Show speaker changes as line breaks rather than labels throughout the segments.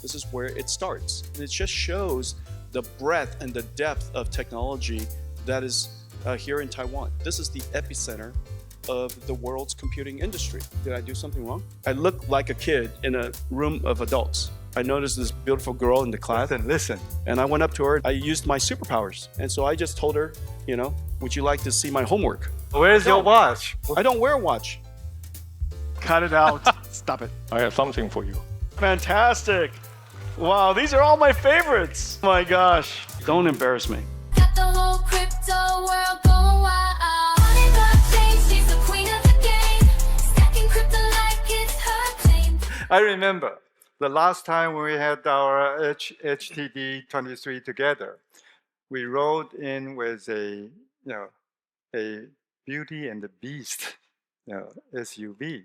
This is where it starts. And it just shows the breadth and the depth of technology that is here in Taiwan. This is the epicenter of the world's computing industry. Did I do something wrong? I look like a kid in a room of adults. I noticed this beautiful girl in the class.
Listen.
And I went up to her. I used my superpowers. And so I just told her, you know, would you like to see my homework?
Where's your watch?
I don't wear a watch. Cut it out. Stop it.
I have something for you.
Fantastic. Wow, these are all my favorites. Oh my gosh. Don't embarrass me.
Got the whole crypto world going wild. Money blockchain, she's the queen of the game. Stacking crypto like it's her claim.
I remember the last time we had our HTD 23 together, we rode in with a Beauty and the Beast SUV.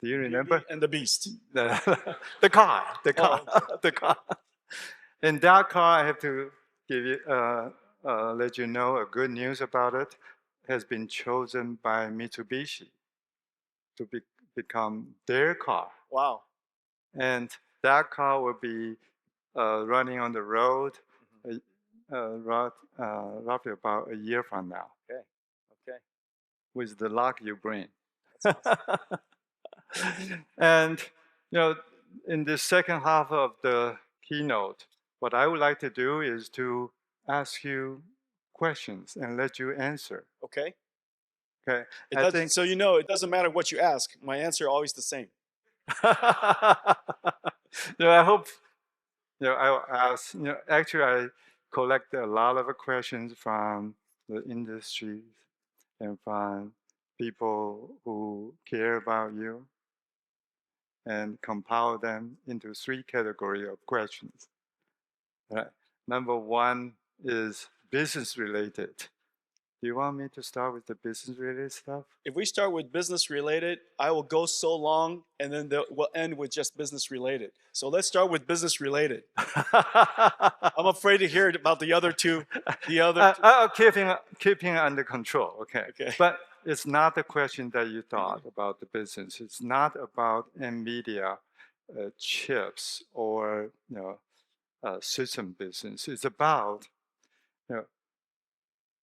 Do you remember?
And the Beast.
The car. The car. And that car, I have to give you, let you know a good news about it, has been chosen by Mitsubishi to become their car.
Wow.
And that car will be running on the road roughly about a year from now.
Okay.
With the luck you bring. And in the second half of the keynote, what I would like to do is to ask you questions and let you answer.
Okay.
Okay.
So you know, it doesn't matter what you ask. My answer always the same.
I hope I'll ask. Actually, I collect a lot of questions from the industry and from people who care about you, and compile them into 3 categories of questions. Right. Number 1 is business related. Do you want me to start with the business related stuff?
If we start with business related, I will go so long, and then we'll end with just business related. So let's start with business related. I'm afraid to hear about the other two.
I'll keeping under control. Okay. But it's not the question that you thought about the business. It's not about NVIDIA chips or system business. It's about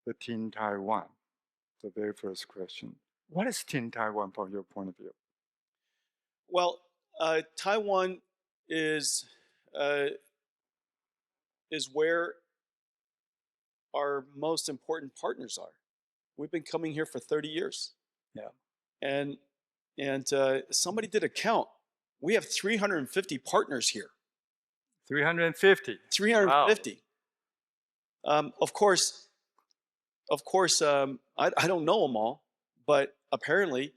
the Team Taiwan. The very first question. What is Team Taiwan from your point of view?
Well, Taiwan is where our most important partners are. We've been coming here for 30 years.
Yeah.
And somebody did a count. We have 350 partners here.
350.
350.
Wow.
Of course, I don't know them all, but apparently,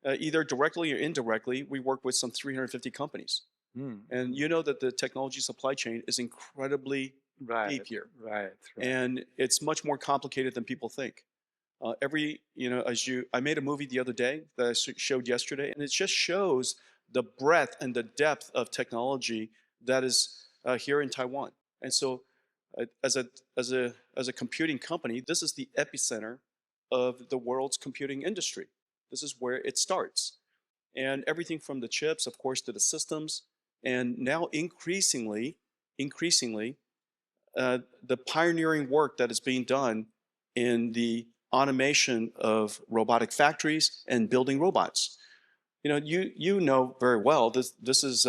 either directly or indirectly, we work with some 350 companies. And you know that the technology supply chain is incredibly deep here.
Right.
And it's much more complicated than people think. I made a movie the other day that I showed yesterday, and it just shows the breadth and the depth of technology that is here in Taiwan. And so, as a computing company, this is the epicenter of the world's computing industry. This is where it starts, and everything from the chips, of course, to the systems, and now increasingly, the pioneering work that is being done in the automation of robotic factories and building robots. You know very well this is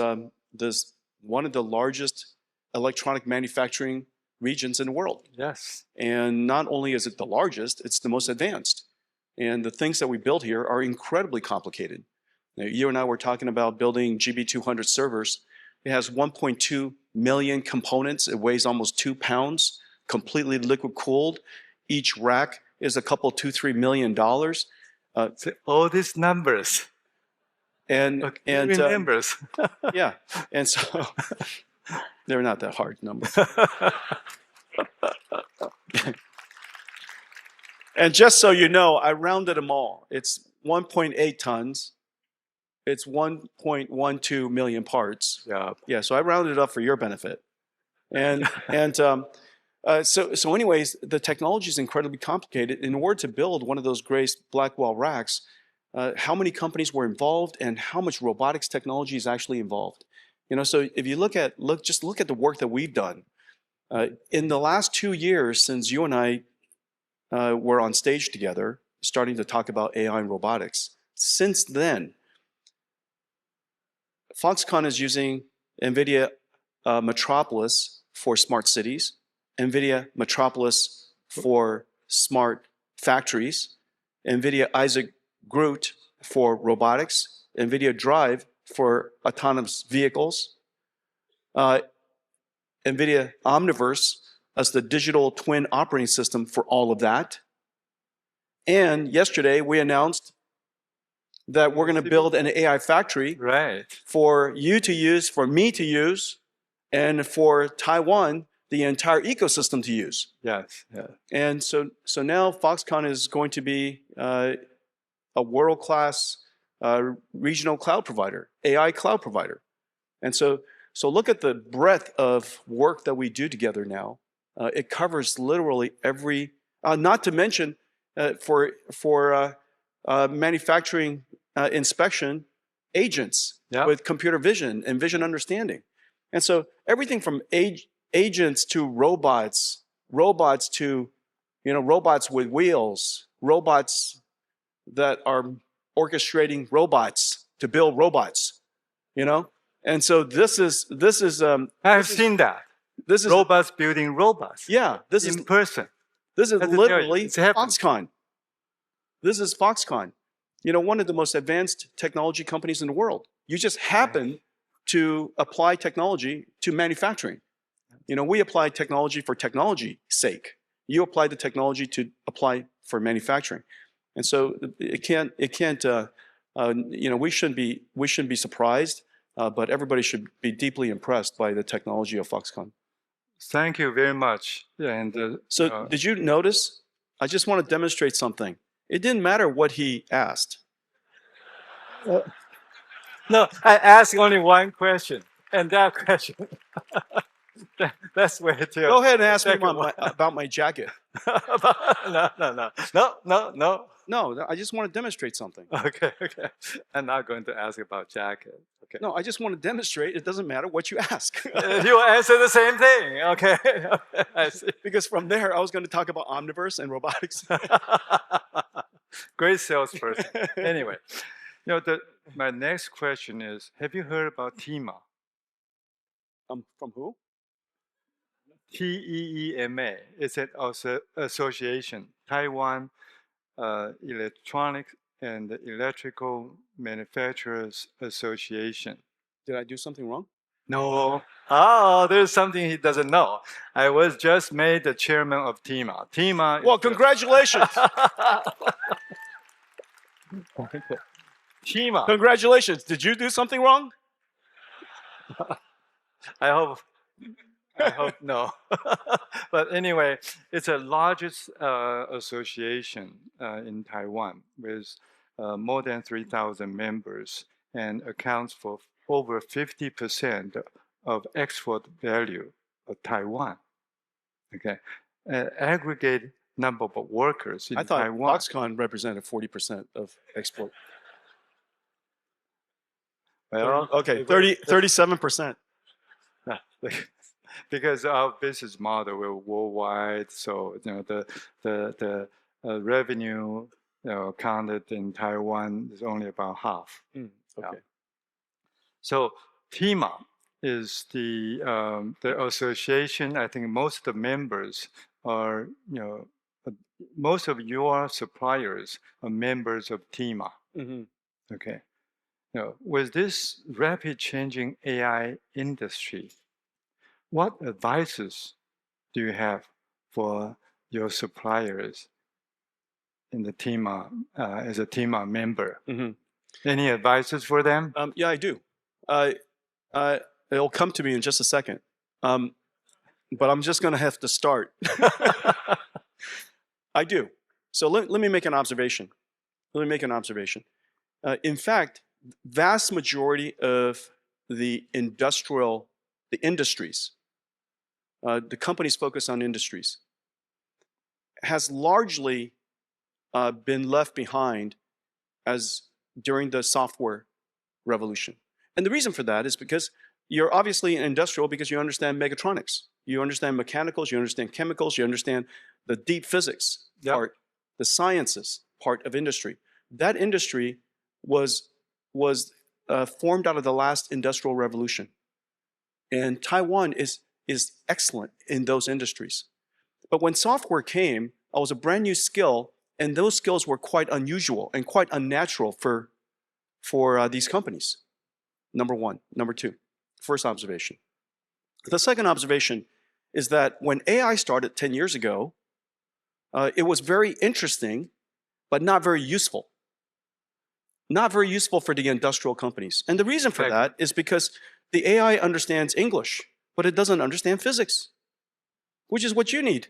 one of the largest electronic manufacturing regions in the world.
Yes.
And not only is it the largest, it's the most advanced. And the things that we build here are incredibly complicated. Now, you and I were talking about building GB200 servers. It has 1.2 million components. It weighs almost 2 pounds, completely liquid cooled. Each rack is a couple, $2-3 million.
All these numbers.
And
numbers.
Yeah, and so they're not that hard numbers. And just so you know, I rounded them all. It's 1.8 tons. It's 1.12 million parts. Yeah. So I rounded it up for your benefit. So anyways, the technology is incredibly complicated. In order to build one of those Grace Blackwell racks, how many companies were involved and how much robotics technology is actually involved? So if you look at the work that we've done in the last 2 years since you and I were on stage together, starting to talk about AI and robotics. Since then, Foxconn is using NVIDIA Metropolis for smart cities, NVIDIA Metropolis for smart factories, NVIDIA Isaac Groot for robotics, NVIDIA Drive for autonomous vehicles, NVIDIA Omniverse as the digital twin operating system for all of that. And yesterday we announced that we're going to build an AI factory for you to use, for me to use, and for Taiwan, the entire ecosystem to use.
Yes.
And so now Foxconn is going to be a world-class regional cloud provider, AI cloud provider. And so look at the breadth of work that we do together now. It covers literally every, not to mention for manufacturing inspection agents with computer vision and vision understanding. And so everything from agents to robots to, robots with wheels, robots that are orchestrating robots to build robots, And so this is
I've seen that.
This is
robots building robots.
Yeah, this
in
is
person.
This is literally
it's happening.
Foxconn. This is Foxconn. One of the most advanced technology companies in the world. You just happen to apply technology to manufacturing. We apply technology for technology's sake. You apply the technology to apply for manufacturing. And so it can't, we shouldn't be surprised, but everybody should be deeply impressed by the technology of Foxconn.
Thank you very much. And
so did you notice? I just want to demonstrate something. It didn't matter what he asked.
No, I asked only one question, and that question. That's where it is.
Go ahead and ask me about my jacket. No, I just want to demonstrate something.
Okay. I'm not going to ask about jacket. Okay.
No, I just want to demonstrate. It doesn't matter what you ask.
You answer the same thing. Okay. I see.
Because from there, I was going to talk about Omniverse and robotics.
Great salesperson. Anyway, my next question is: have you heard about TEMA?
From who?
TEEMA. It's an association, Taiwan Electronics and Electrical Manufacturers Association.
Did I do something wrong?
No. Oh, there's something he doesn't know. I was just made the chairman of TEMA. TEMA.
Well, congratulations.
TEMA.
Congratulations. Did you do something wrong?
I hope no. But anyway, it's the largest association in Taiwan with more than 3,000 members and accounts for over 50% of export value of Taiwan. Okay, aggregate number of workers in Taiwan.
I thought Foxconn represented 40% of export.
Well,
okay, 37%.
Because our business model, we're worldwide, so the revenue counted in Taiwan is only about half.
Okay.
Yeah. So TEMA is the association. I think most of the members are, most of your suppliers are members of TEMA.
Mm-hmm.
Okay. With this rapid changing AI industry, what advices do you have for your suppliers in the TEMA as a TEMA member?
Mm-hmm.
Any advices for them?
Yeah, I do. It'll come to me in just a second. But I'm just going to have to start. I do. So let me make an observation. In fact, vast majority of the industries, the companies focused on industries, has largely been left behind as during the software revolution. And the reason for that is because You're obviously industrial because you understand mechatronics. You understand mechanicals, you understand chemicals, you understand the deep physics part, the sciences part of industry. That industry was formed out of the last industrial revolution. And Taiwan is excellent in those industries. But when software came, it was a brand new skill, and those skills were quite unusual and quite unnatural for these companies. Number one. Number two, first observation. The second observation is that when AI started 10 years ago, it was very interesting, but not very useful. Not very useful for the industrial companies. And the reason for that is because the AI understands English, but it doesn't understand physics, which is what you need.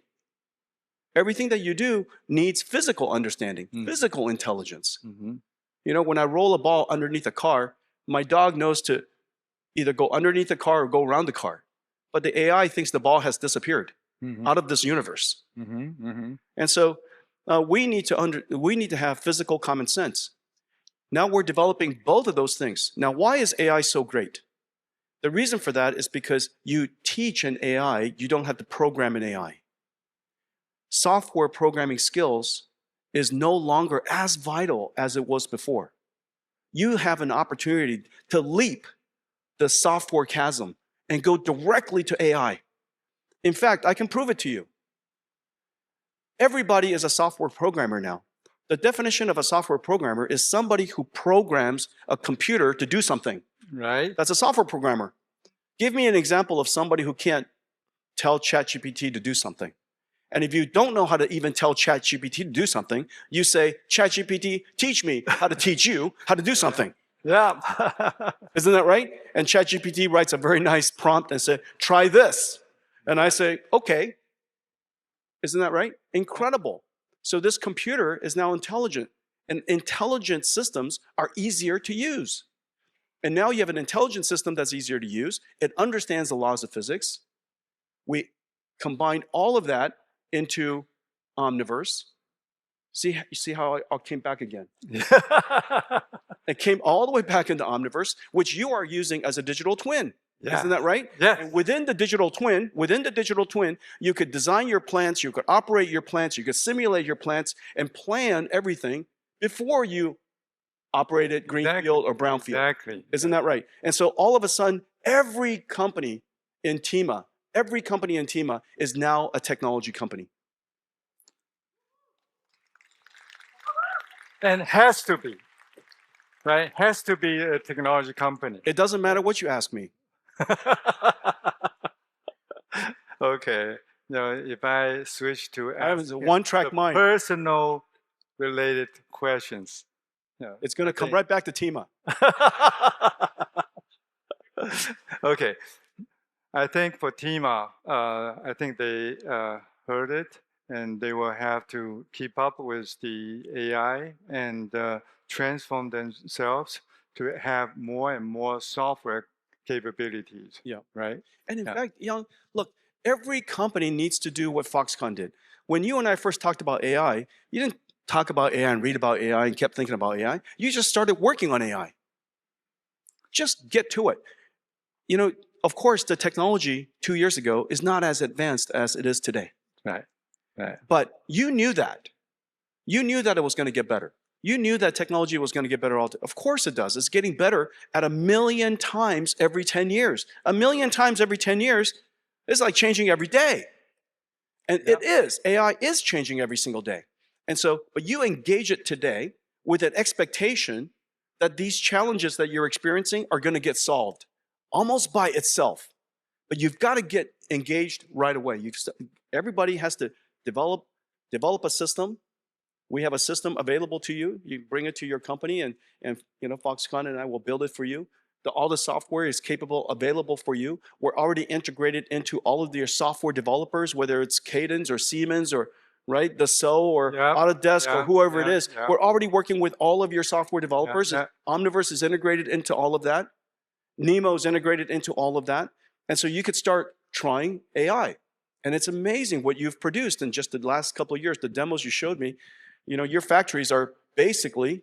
Everything that you do needs physical understanding, physical intelligence. You know, when I roll a ball underneath a car, my dog knows to either go underneath the car or go around the car. But the AI thinks the ball has disappeared out of this universe. And so we need to have physical common sense. Now we're developing both of those things. Now, why is AI so great? The reason for that is because you teach an AI, you don't have to program an AI. Software programming skills is no longer as vital as it was before. You have an opportunity to leap the software chasm and go directly to AI. In fact, I can prove it to you. Everybody is a software programmer now. The definition of a software programmer is somebody who programs a computer to do something.
Right.
That's a software programmer. Give me an example of somebody who can't tell ChatGPT to do something. And if you don't know how to even tell ChatGPT to do something, you say, ChatGPT, teach me how to teach you how to do something.
Yeah.
Isn't that right? And ChatGPT writes a very nice prompt and says, try this. And I say, okay. Isn't that right? Incredible. So this computer is now intelligent, and intelligent systems are easier to use. And now you have an intelligent system that's easier to use. It understands the laws of physics. We combine all of that into Omniverse. See how I came back again? It came all the way back into Omniverse, which you are using as a digital twin. Yeah. Isn't that right?
Yeah.
And within the digital twin, you could design your plants, you could operate your plants, you could simulate your plants and plan everything before you operate it greenfield or brownfield.
Exactly.
Isn't that right? And so all of a sudden, every company in TEMA is now a technology company.
And has to be, right? Has to be a technology company.
It doesn't matter what you ask me.
Okay. Now, if I switch to
I have a one-track mind.
Personal related questions.
It's going to come right back to TEMA.
Okay. I think for TEMA, I think they heard it, and they will have to keep up with the AI and transform themselves to have more and more software capabilities.
Yeah.
Right?
And in fact, look, every company needs to do what Foxconn did. When you and I first talked about AI, you didn't talk about AI and read about AI and kept thinking about AI. You just started working on AI. Just get to it. You know, of course, the technology 2 years ago is not as advanced as it is today.
Right. Right.
But you knew that. You knew that it was going to get better. You knew that technology was going to get better. Of course it does. It's getting better at 1,000,000 times every 10 years. 1,000,000 times every 10 years is like changing every day. And it is. AI is changing every single day. And so, but you engage it today with an expectation that these challenges that you're experiencing are going to get solved almost by itself. But you've got to get engaged right away. Everybody has to develop a system. We have a system available to you. You bring it to your company, and you know, Foxconn and I will build it for you. All the software is available for you. We're already integrated into all of your software developers, whether it's Cadence or Siemens or right, Dassault or Autodesk or whoever it is. We're already working with all of your software developers. Omniverse is integrated into all of that. Nemo is integrated into all of that. And so you could start trying AI. And it's amazing what you've produced in just the last couple of years. The demos you showed me, you know, your factories are basically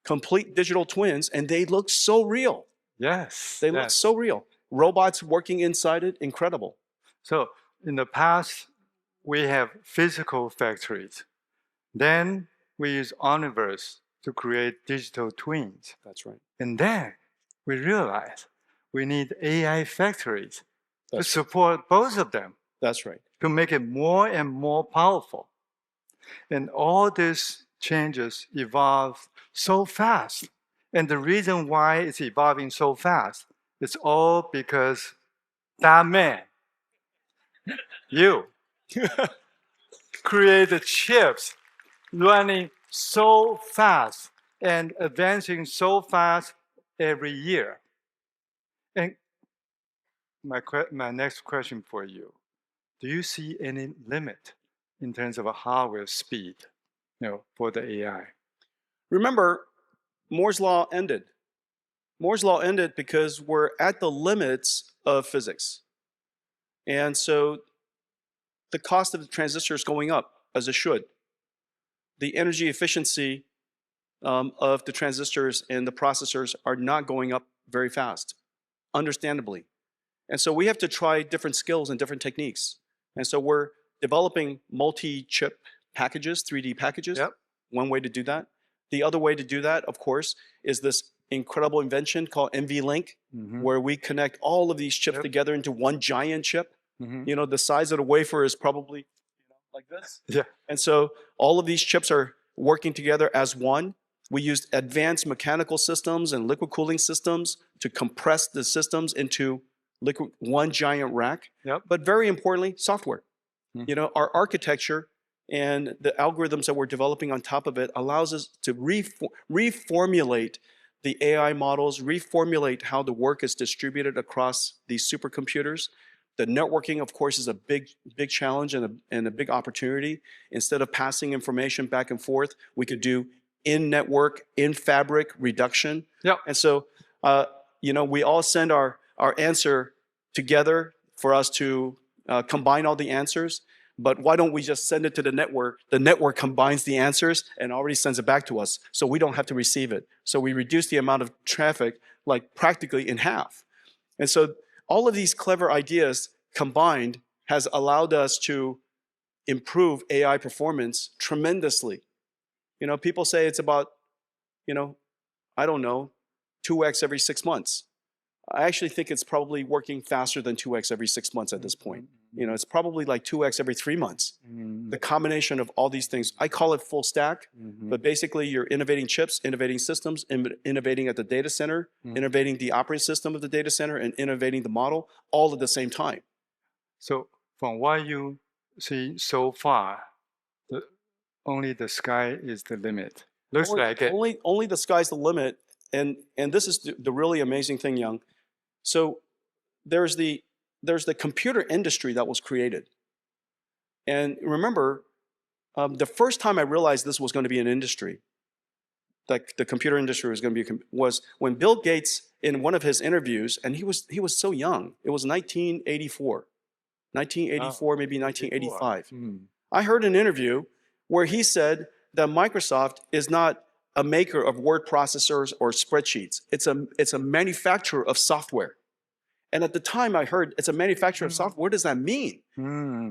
complete digital twins, and they look so real.
Yes.
They look
yes.
so real. Robots working inside it, incredible.
So in the past, we have physical factories. Then we use Omniverse to create digital twins.
That's right.
And then we realize we need AI factories to
That's,
support both of them
that's right.
to make it more and more powerful. And all these changes evolve so fast. And the reason why it's evolving so fast is all because that man, you, create the chips running so fast and advancing so fast every year. And my next question for you, do you see any limit in terms of hardware speed, for the AI?
Remember, Moore's law ended. Moore's law ended because we're at the limits of physics. And so the cost of the transistor is going up, as it should. The energy efficiency of the transistors and the processors are not going up very fast, understandably. And so we have to try different skills and different techniques. And so we're developing multi-chip packages, 3D packages.
Yep.
One way to do that. The other way to do that, of course, is this incredible invention called NVLink, where we connect all of these chips together into one giant chip. The size of the wafer is probably like this.
Yeah.
And so all of these chips are working together as one. We used advanced mechanical systems and liquid cooling systems to compress the systems into one giant rack.
Yep.
But very importantly, software. Our architecture and the algorithms that we're developing on top of it allows us to reformulate the AI models, reformulate how the work is distributed across these supercomputers. The networking, of course, is a big challenge and a big opportunity. Instead of passing information back and forth, we could do in-network, in-fabric reduction.
Yep.
And so, we all send our answer together for us to combine all the answers. But why don't we just send it to the network? The network combines the answers and already sends it back to us, so we don't have to receive it. So we reduce the amount of traffic practically in half. And so all of these clever ideas combined has allowed us to improve AI performance tremendously. People say it's about, 2x every 6 months. I actually think it's probably working faster than 2x every 6 months at this point. It's probably like 2x every 3 months. The combination of all these things, I call it full stack, but basically you're innovating chips, innovating systems, innovating at the data center, innovating the operating system of the data center, and innovating the model all at the same time.
So from what you see so far, only the sky is the limit. Looks like it.
Only the sky's the limit. And this is the really amazing thing, Young. So there's the computer industry that was created. And remember, the first time I realized this was going to be an industry, like the computer industry was going to be, was when Bill Gates, in one of his interviews, and he was so young. It was 1984, maybe 1985. I heard an interview where he said that Microsoft is not a maker of word processors or spreadsheets. It's a manufacturer of software. And at the time I heard it's a manufacturer of software. What does that mean?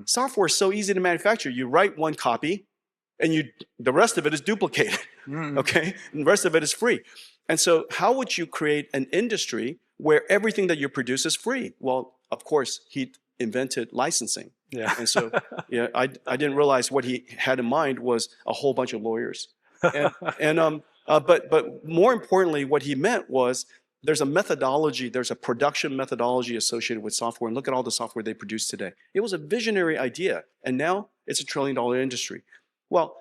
Software is so easy to manufacture. You write one copy and the rest of it is duplicated, okay? And the rest of it is free. And so how would you create an industry where everything that you produce is free? Well, of course, he invented licensing.
Yeah.
And so I didn't realize what he had in mind was a whole bunch of lawyers. But more importantly, what he meant was there's a methodology, there's a production methodology associated with software, and look at all the software they produce today. It was a visionary idea, and now it's $1 trillion industry. Well,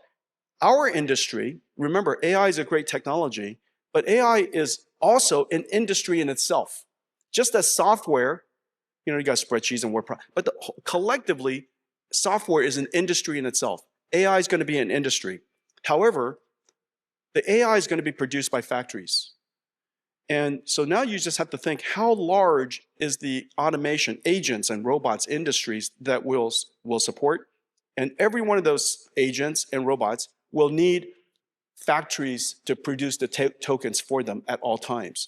our industry, remember, AI is a great technology, but AI is also an industry in itself. Just as software, you got spreadsheets and word but collectively, software is an industry in itself. AI is going to be an industry. However, the AI is going to be produced by factories. And so now you just have to think, how large is the automation, agents and robots industries that will support? And every one of those agents and robots will need factories to produce the tokens for them at all times.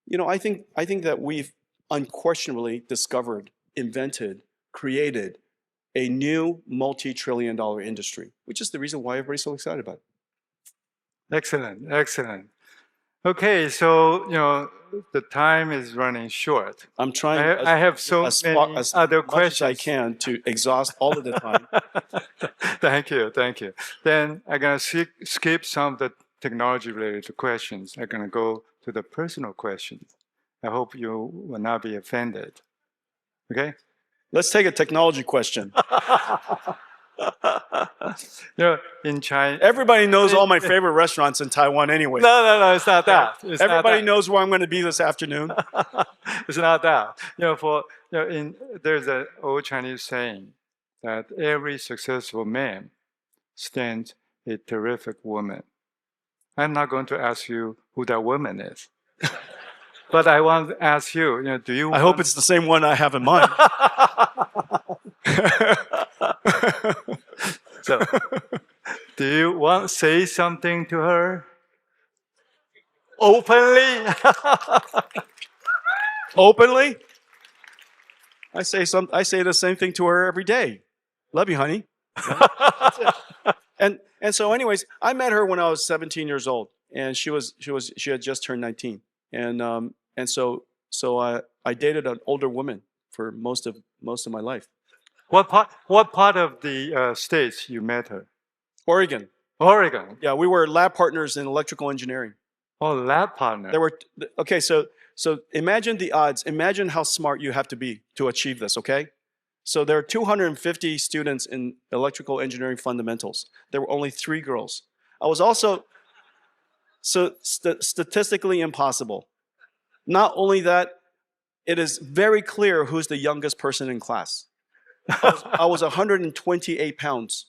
You know, I think that we've unquestionably discovered, invented, created a new multi-trillion-dollar industry, which is the reason why everybody's so excited about it.
Excellent, excellent. Okay, so the time is running short.
I'm trying
I have so many other
much as I
questions.
can to exhaust all of the time.
Thank you, thank you. Then I'm gonna skip some of the technology-related questions. I'm gonna go to the personal questions. I hope you will not be offended. Okay?
Let's take a technology question.
In China.
Everybody knows all my favorite restaurants in Taiwan anyway.
No, it's not that. It's not
Everybody
that.
knows where I'm going to be this afternoon.
It's not that. There's an old Chinese saying that every successful man stands a terrific woman. I'm not going to ask you who that woman is. But I want to ask you, do you
I hope it's the same one I have in mind.
So, do you want to say something to her? Openly?
Openly? I say the same thing to her every day. Love you, honey. That's it. And so anyways, I met her when I was 17 years old, and she had just turned 19. And so I dated an older woman for most of my life.
What part of the States you met her?
Oregon.
Oregon.
Yeah, we were lab partners in electrical engineering.
Oh, lab partner.
There were okay. So imagine the odds. Imagine how smart you have to be to achieve this. Okay. So there are 250 students in electrical engineering fundamentals. There were only 3 girls. I was also statistically impossible. Not only that, it is very clear who's the youngest person in class. I was 128 pounds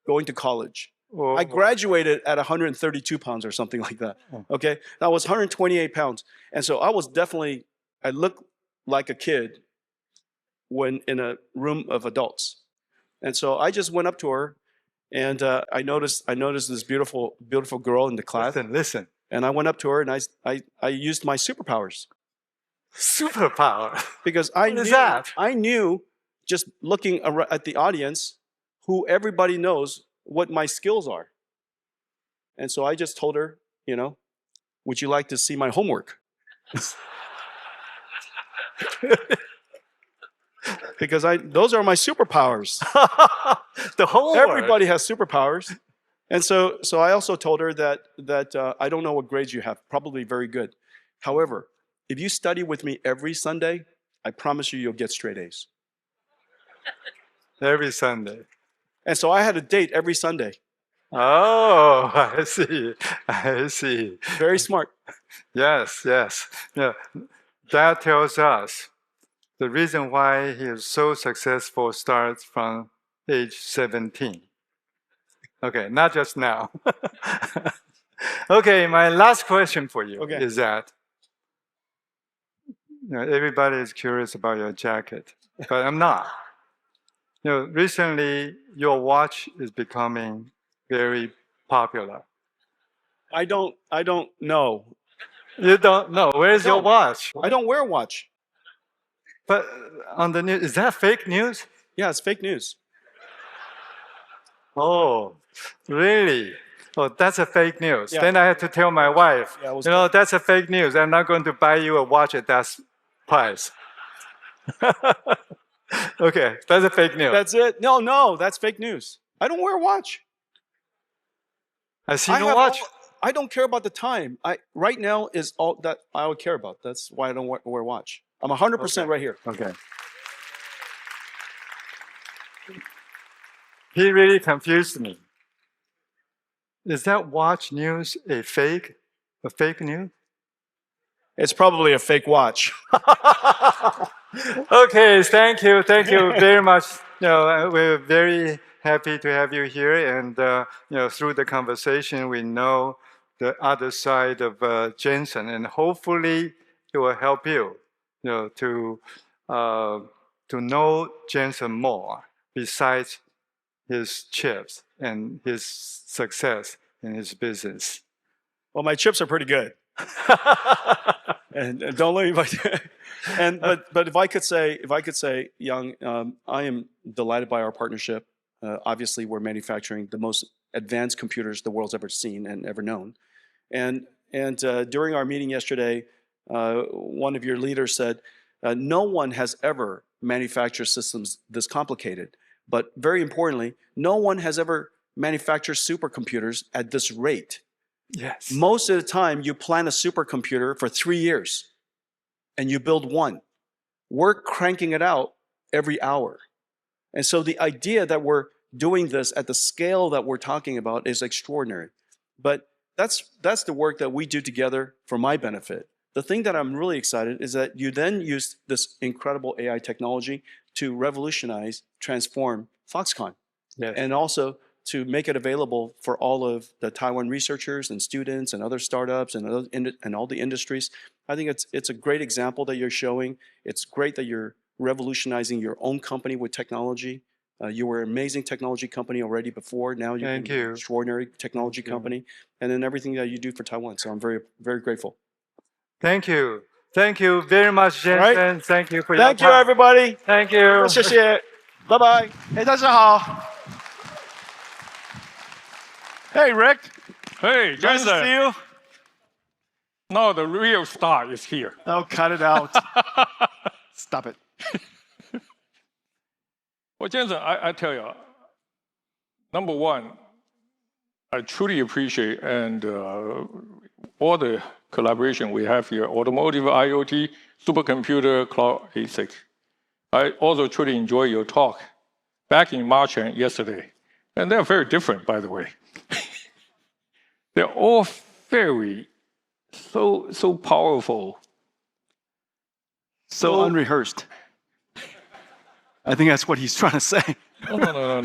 going to college.
Oh.
I graduated at 132 pounds or something like that. Okay, I was 128 pounds, and so I looked like a kid when in a room of adults. And so I just went up to her, and I noticed this beautiful girl in the class.
Listen.
And I went up to her and I used my superpowers.
Superpower.
Because I knew just looking at the audience who everybody knows what my skills are. And so I just told her, would you like to see my homework? Because those are my superpowers.
The homework.
Everybody has superpowers. And so I also told her that I don't know what grades you have, probably very good. However, if you study with me every Sunday, I promise you'll get straight A's.
Every Sunday.
And so I had a date every Sunday.
Oh, I see.
Very smart.
Yes. Yeah, that tells us the reason why he is so successful starts from age 17. Okay, not just now. Okay, my last question for you is that everybody is curious about your jacket, but I'm not. Recently your watch is becoming very popular.
I don't know.
You don't know. Where's your watch?
I don't wear a watch.
But on the news, is that fake news?
Yeah, it's fake news.
Oh, really? Oh, that's a fake news.
Yeah.
Then I had to tell my wife,
Yeah,
that's a fake news. I'm not going to buy you a watch at that price. Okay, that's a fake news.
That's it? No, that's fake news. I don't wear a watch.
I see no watch.
I don't care about the time. Right now is all that I would care about. That's why I don't wear a watch. I'm 100% right here.
Okay. He really confused me. Is that watch news a fake news?
It's probably a fake watch.
Okay, thank you very much. We're very happy to have you here, and through the conversation, we know the other side of Jensen, and hopefully it will help you, to know Jensen more besides his chips and his success in his business.
Well, my chips are pretty good. and don't let me. But if I could say, Young, I am delighted by our partnership. Obviously, we're manufacturing the most advanced computers the world's ever seen and ever known. And during our meeting yesterday, one of your leaders said, no one has ever manufactured systems this complicated. But very importantly, no one has ever manufactured supercomputers at this rate.
Yes.
Most of the time, you plan a supercomputer for 3 years, and you build one. We're cranking it out every hour. And so the idea that we're doing this at the scale that we're talking about is extraordinary. But that's the work that we do together for my benefit. The thing that I'm really excited is that you then use this incredible AI technology to revolutionize, transform Foxconn.
Yes.
And also to make it available for all of the Taiwan researchers and students and other startups and all the industries. I think it's a great example that you're showing. It's great that you're revolutionizing your own company with technology. You were an amazing technology company already before. Now you're an extraordinary technology company. And then everything that you do for Taiwan. So I'm very, very grateful.
Thank you. Thank you very much, Jensen.
Right.
Thank you for your
Thank you,
time.
everybody.
Thank you.
谢谢。Bye bye. Hey, 大家好。Hey, Rick.
Hey,
Nice to see
Jensen.
you.
Now the real star is here.
Oh, cut it out. Stop it.
Well, Jensen, I tell you, number one, I truly appreciate and all the collaboration we have here, automotive, IoT, supercomputer, cloud ASIC. I also truly enjoy your talk back in March and yesterday. And they're very different, by the way. They're all very, so powerful.
So unrehearsed. I think that's what he's trying to say.
No.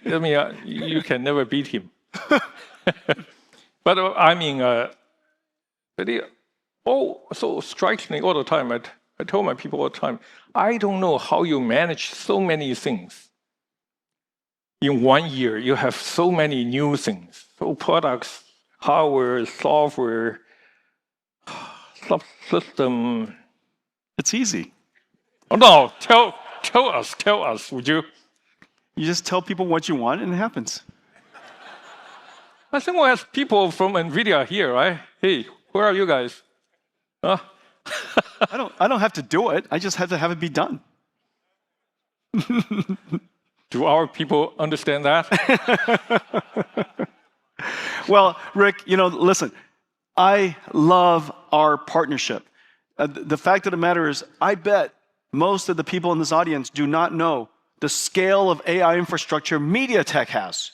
I mean, you can never beat him. But I mean, they all so strikingly all the time. I tell my people all the time, I don't know how you manage so many things. In 1 year, you have so many new things. So products, hardware, software, subsystem.
It's easy.
Oh no, tell us, would you?
You just tell people what you want and it happens.
I think we have people from NVIDIA here, right? Hey, where are you guys? Huh?
I don't have to do it. I just have to have it be done.
Do our people understand that?
Well, Rick, listen, I love our partnership. The fact of the matter is, I bet most of the people in this audience do not know the scale of AI infrastructure MediaTek has.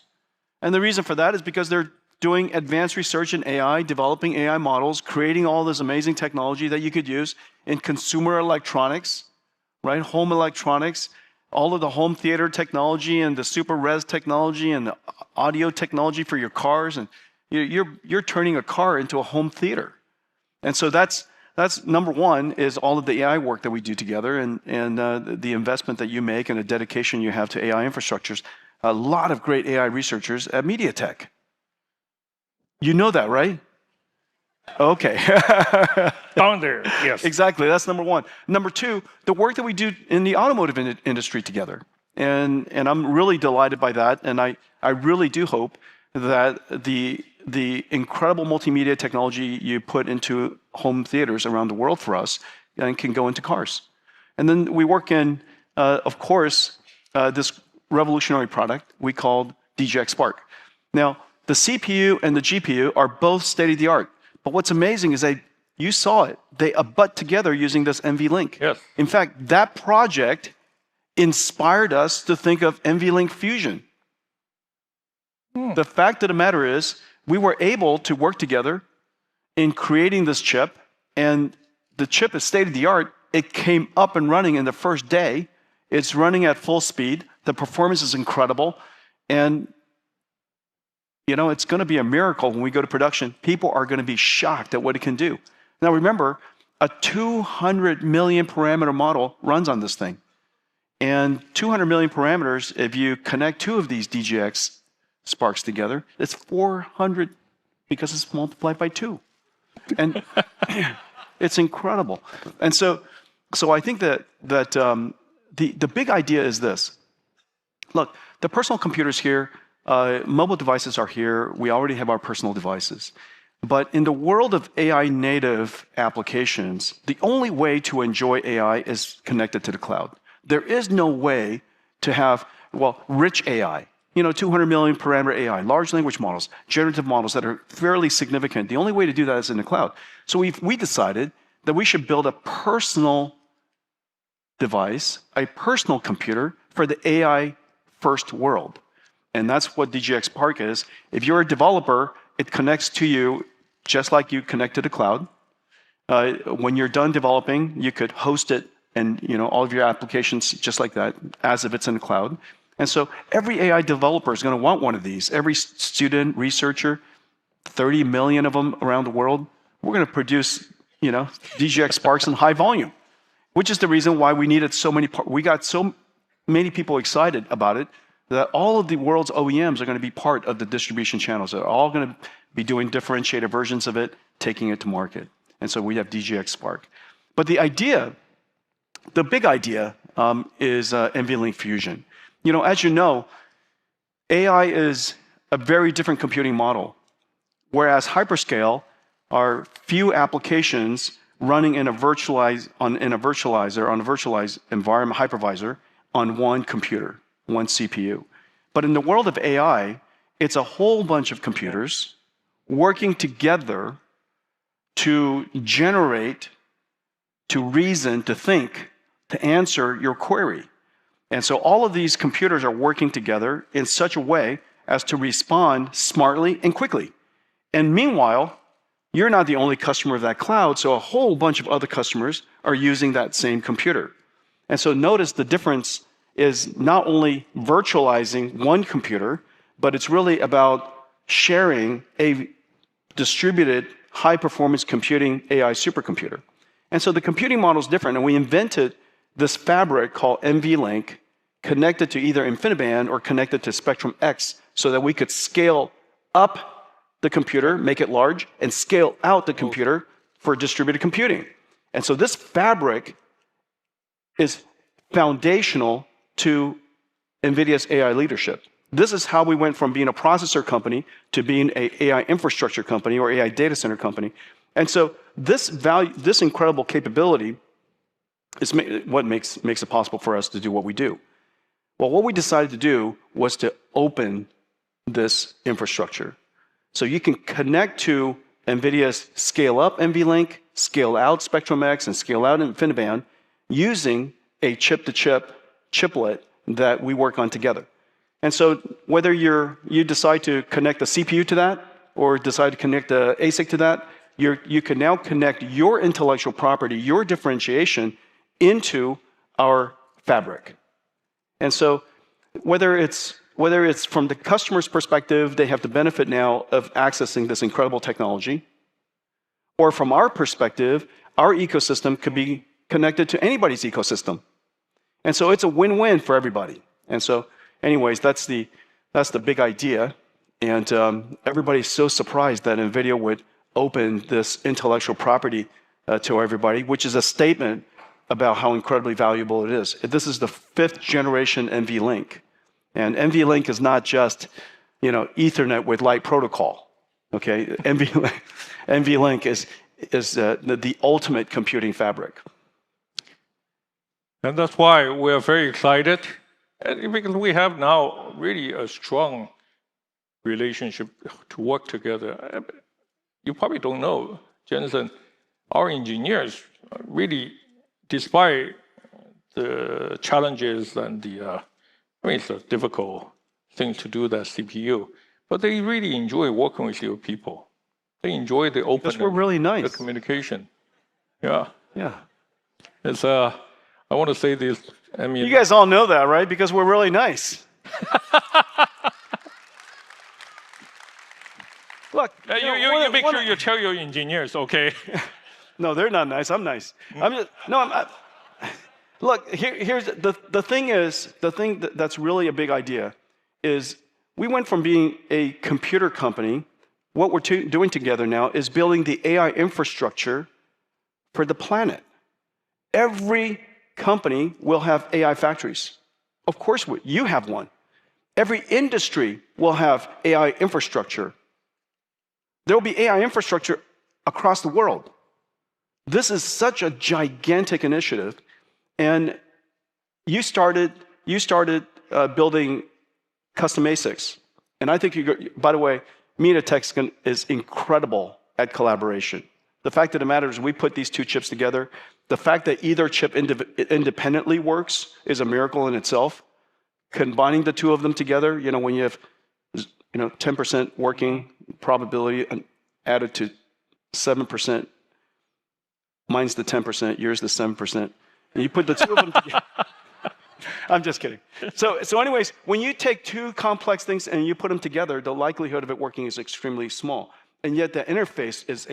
And the reason for that is because they're doing advanced research in AI, developing AI models, creating all this amazing technology that you could use in consumer electronics, right? Home electronics, all of the home theater technology and the super res technology and the audio technology for your cars. And you're turning a car into a home theater. And so that's number one, is all of the AI work that we do together and the investment that you make and the dedication you have to AI infrastructures. A lot of great AI researchers at MediaTek. You know that, right? Okay.
Down there, yes.
Exactly, that's number one. Number two, the work that we do in the automotive industry together. And I'm really delighted by that. And I really do hope that the incredible multimedia technology you put into home theaters around the world for us and can go into cars. And then we work in, of course, this revolutionary product we called DGX Spark. Now, the CPU and the GPU are both state-of-the-art. But what's amazing is you saw it. They abut together using this NVLink.
Yes.
In fact, that project inspired us to think of NVLink Fusion. The fact of the matter is, we were able to work together in creating this chip, and the chip is state-of-the-art. It came up and running in the first day. It's running at full speed. The performance is incredible. And it's going to be a miracle when we go to production. People are going to be shocked at what it can do. Now remember, a 200 million parameter model runs on this thing. And 200 million parameters, if you connect two of these DGX Sparks together, it's 400 because it's multiplied by 2. And it's incredible. And so I think that the big idea is this. Look, the personal computers here, mobile devices are here. We already have our personal devices. But in the world of AI native applications, the only way to enjoy AI is connected to the cloud. There is no way to have, well, rich AI, 200 million parameter AI, large language models, generative models that are fairly significant. The only way to do that is in the cloud. So we decided that we should build a personal device, a personal computer for the AI first world. And that's what DGX Spark is. If you're a developer, it connects to you just like you connect to the cloud. When you're done developing, you could host it and all of your applications just like that, as if it's in the cloud. And so every AI developer is going to want one of these. Every student, researcher, 30 million of them around the world, we're going to produce, DGX Sparks in high volume, which is the reason why we needed so many. We got so many people excited about it that all of the world's OEMs are going to be part of the distribution channels. They're all going to be doing differentiated versions of it, taking it to market. And so we have DGX Spark. But the big idea is NVLink Fusion. As you know, AI is a very different computing model, whereas hyperscale are few applications running in a virtualized environment hypervisor on one computer, one CPU. But in the world of AI, it's a whole bunch of computers working together to generate, to reason, to think, to answer your query. And so all of these computers are working together in such a way as to respond smartly and quickly. And meanwhile, you're not the only customer of that cloud, so a whole bunch of other customers are using that same computer. And so notice the difference is not only virtualizing one computer, but it's really about sharing a distributed high-performance computing AI supercomputer. And so the computing model is different, and we invented this fabric called NVLink, connected to either InfiniBand or connected to Spectrum X, so that we could scale up the computer, make it large, and scale out the computer for distributed computing. And so this fabric is foundational to NVIDIA's AI leadership. This is how we went from being a processor company to being an AI infrastructure company or AI data center company. And so this incredible capability is what makes it possible for us to do what we do. Well, what we decided to do was to open this infrastructure. So you can connect to NVIDIA's scale-up NVLink, scale-out Spectrum X, and scale-out InfiniBand using a chip-to-chip chiplet that we work on together. And so whether you decide to connect a CPU to that or decide to connect an ASIC to that, you can now connect your intellectual property, your differentiation into our fabric. And so whether it's from the customer's perspective, they have the benefit now of accessing this incredible technology, or from our perspective, our ecosystem could be connected to anybody's ecosystem. And so it's a win-win for everybody. And so anyways, that's the big idea. And everybody's so surprised that NVIDIA would open this intellectual property to everybody, which is a statement about how incredibly valuable it is. This is the 5th generation NVLink. And NVLink is not just, Ethernet with light protocol. Okay, NVLink is the ultimate computing fabric.
And that's why we're very excited, because we have now really a strong relationship to work together. You probably don't know, Jensen, our engineers really, despite the challenges and it's a difficult thing to do, that CPU, but they really enjoy working with your people. They enjoy the openness.
Because we're really nice.
The communication. Yeah.
Yeah.
It's I want to say this. I mean,
you guys all know that, right? Because we're really nice. Look,
you make sure you tell your engineers, okay?
No, they're not nice. I'm nice. Look, here's the thing that's really a big idea is we went from being a computer company what we're doing together now is building the AI infrastructure for the planet. Every company will have AI factories. Of course, you have one. Every industry will have AI infrastructure. There will be AI infrastructure across the world. This is such a gigantic initiative. And you started building custom ASICs. And I think by the way, MediaTek is incredible at collaboration. The fact of the matter is we put these two chips together. The fact that either chip independently works is a miracle in itself. Combining the two of them together, when you have 10% working probability added to 7%, mine's the 10%, yours the 7%. And you put the two of them together. I'm just kidding. So anyways, when you take two complex things and you put them together, the likelihood of it working is extremely small. And yet the interface is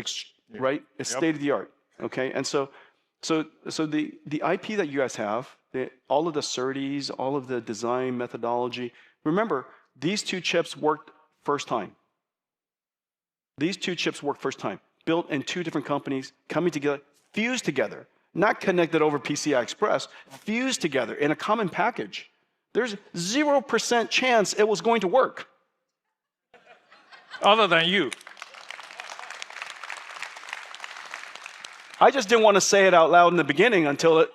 right? It's state of the art. Okay? And so the IP that you guys have, all of the SerDes, all of the design methodology, remember, these two chips worked first time. These two chips worked first time. Built in two different companies, coming together, fused together. Not connected over PCI Express, fused together in a common package. There's 0% chance it was going to work.
Other than you.
I just didn't want to say it out loud in the beginning until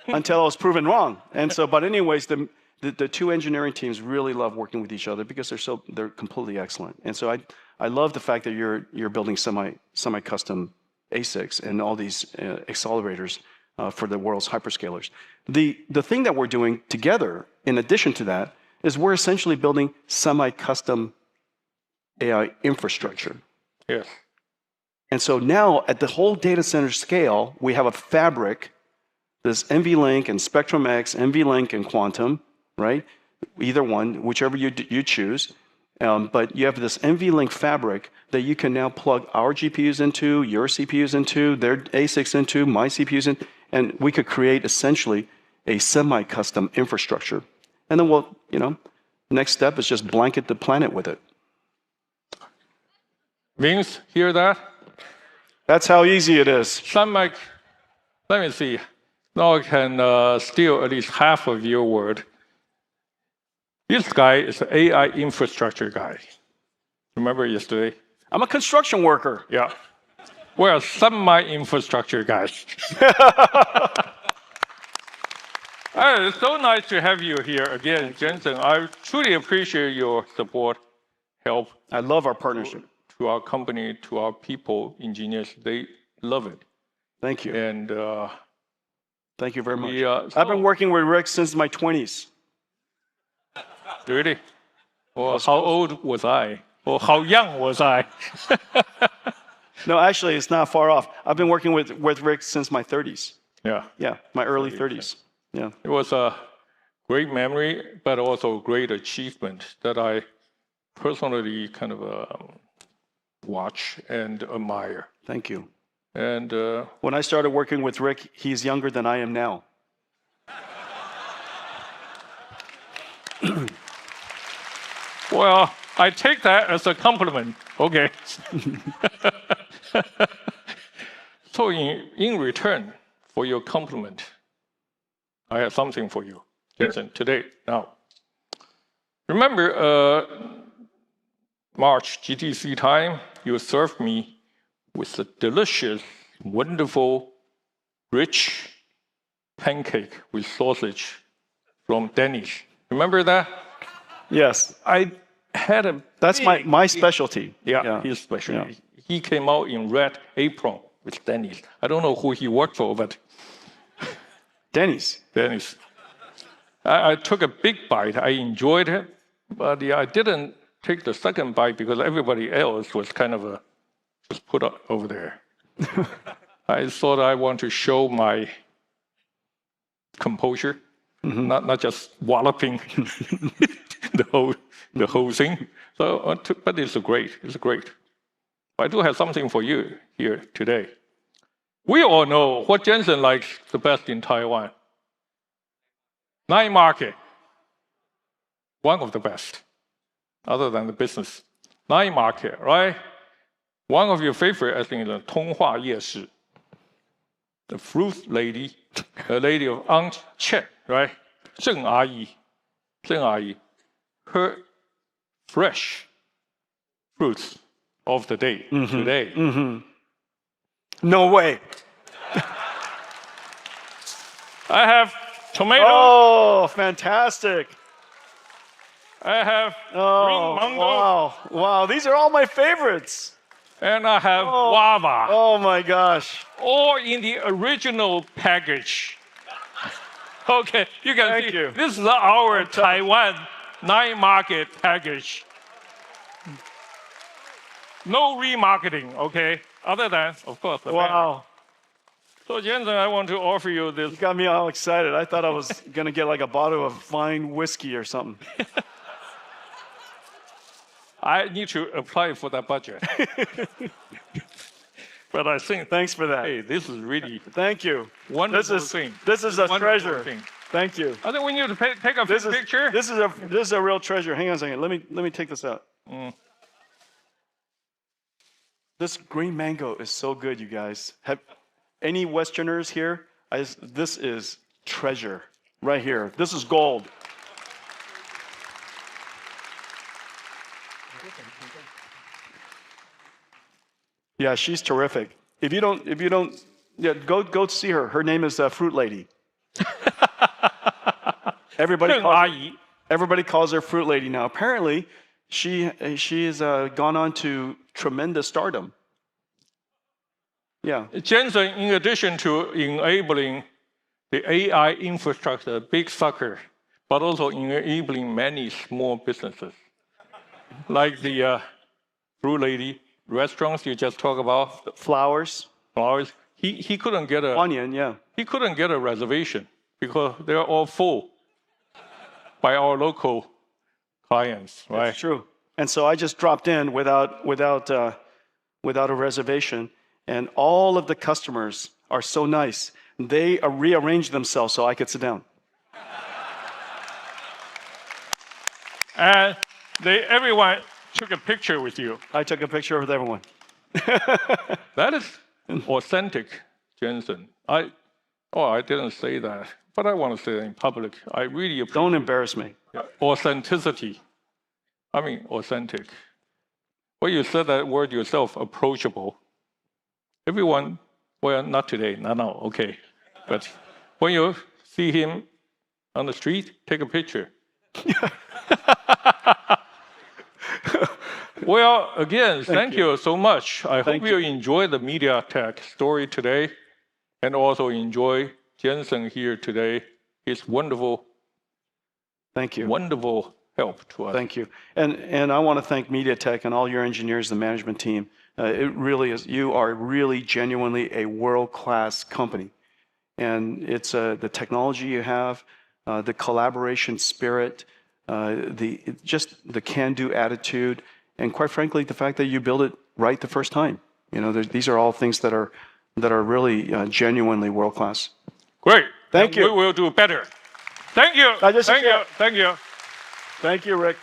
I was proven wrong. And so, but anyways, the two engineering teams really love working with each other because they're completely excellent. And so I love the fact that you're building semi-custom ASICs and all these accelerators for the world's hyperscalers. The thing that we're doing together, in addition to that, is we're essentially building semi-custom AI infrastructure.
Yes.
And so now, at the whole data center scale, we have a fabric, this NVLink and Spectrum-X, NVLink and Quantum, right? Either one, whichever you choose. But you have this NVLink fabric that you can now plug our GPUs into, your CPUs into, their ASICs into, my CPUs in, and we could create essentially a semi-custom infrastructure. And then next step is just blanket the planet with it.
Vince, hear that?
That's how easy it is.
Let me see. Now I can steal at least half of your word. This guy is an AI infrastructure guy. Remember yesterday? I'm
a construction worker.
Yeah. We're semi-infrastructure guys. It's so nice to have you here again, Jensen. I truly appreciate your support, help.
I love our partnership.
To our company, to our people, engineers, they love it.
Thank you.
And
thank you very much. I've been working with Rick since my 20s.
Really? Well, how old was I? Or how young was I?
No, actually, it's not far off. I've been working with Rick since my 30s.
Yeah.
Yeah, my early 30s. Yeah.
It was a great memory, but also a great achievement that I personally kind of watch and admire.
Thank you.
And
when I started working with Rick, he's younger than I am now.
Well, I take that as a compliment. Okay. So in return for your compliment, I have something for you, Jensen, today. Now, remember March GTC time, you served me with a delicious, wonderful, rich pancake with sausage from Denny's. Remember that?
Yes.
I had a
That's my specialty.
Yeah, his specialty. Yeah. He came out in red apron with Denny's. I don't know who he worked for, but
Denny's.
I took a big bite. I enjoyed it, but I didn't take the second bite because everybody else was kind of just put up over there. I thought I want to show my composure, not just walloping the whole thing. So, but it's great. It's great. I do have something for you here today. We all know what Jensen likes the best in Taiwan. Night market. One of the best, other than the business. Night market, right? One of your favorite, I think, is the 通化夜市. The fruit lady, a lady of Aunt Chen, right? 郑阿姨. Her fresh fruits of the day today.
No way.
I have tomato.
Oh, fantastic.
I have
Oh,
green mango.
wow. Wow, these are all my favorites.
And I have guava.
Oh my gosh.
All in the original package. Okay, you can
Thank
see
you.
this is our Taiwan night market package. No remarketing, okay? Other than, of course, the banner.
Wow.
So Jensen, I want to offer you this.
You got me all excited. I thought I was going to get like a bottle of fine whiskey or something.
I need to apply for that budget. But I think,
Thanks for that.
hey, this is really
Thank you.
wonderful
This
thing.
is a
Wonderful
treasure.
thing.
Thank you.
I think we need to take a
This
picture.
is a real treasure. Hang on a second. Let me take this out. This green mango is so good, you guys. Have any Westerners here? This is treasure right here. This is gold. Yeah, she's terrific. If you don't, yeah, go see her. Her name is Fruit Lady. Everybody
郑阿
calls,
姨.
everybody calls her Fruit Lady now. Apparently, she has gone on to tremendous stardom. Yeah.
Jensen, in addition to enabling the AI infrastructure, big sucker, but also enabling many small businesses, like the Fruit Lady restaurants you just talked about,
Flowers,
flowers. He couldn't get a
onion, yeah.
he couldn't get a reservation because they're all full by our local clients, right?
That's true. And so I just dropped in without a reservation, and all of the customers are so nice. They rearranged themselves so I could sit down.
And everyone took a picture with you.
I took a picture with everyone.
That is authentic, Jensen. I didn't say that, but I want to say it in public. I really appreciate
Don't embarrass me.
authenticity. I mean, authentic. Well, you said that word yourself, approachable. Everyone, well, not today, not now, okay. But when you see him on the street, take a picture. Well, again, thank you so much. I hope you enjoy the MediaTek story today and also enjoy Jensen here today. His wonderful,
Thank you.
wonderful help to us.
Thank you. And I want to thank MediaTek and all your engineers, the management team. It really is, you are really genuinely a world-class company. And it's the technology you have, the collaboration spirit, the can-do attitude, and quite frankly, the fact that you build it right the first time. You know, these are all things that are really genuinely world-class.
Great.
Thank you.
We will do better. Thank you.
I just-
Thank you. Thank you.
Thank you, Rick.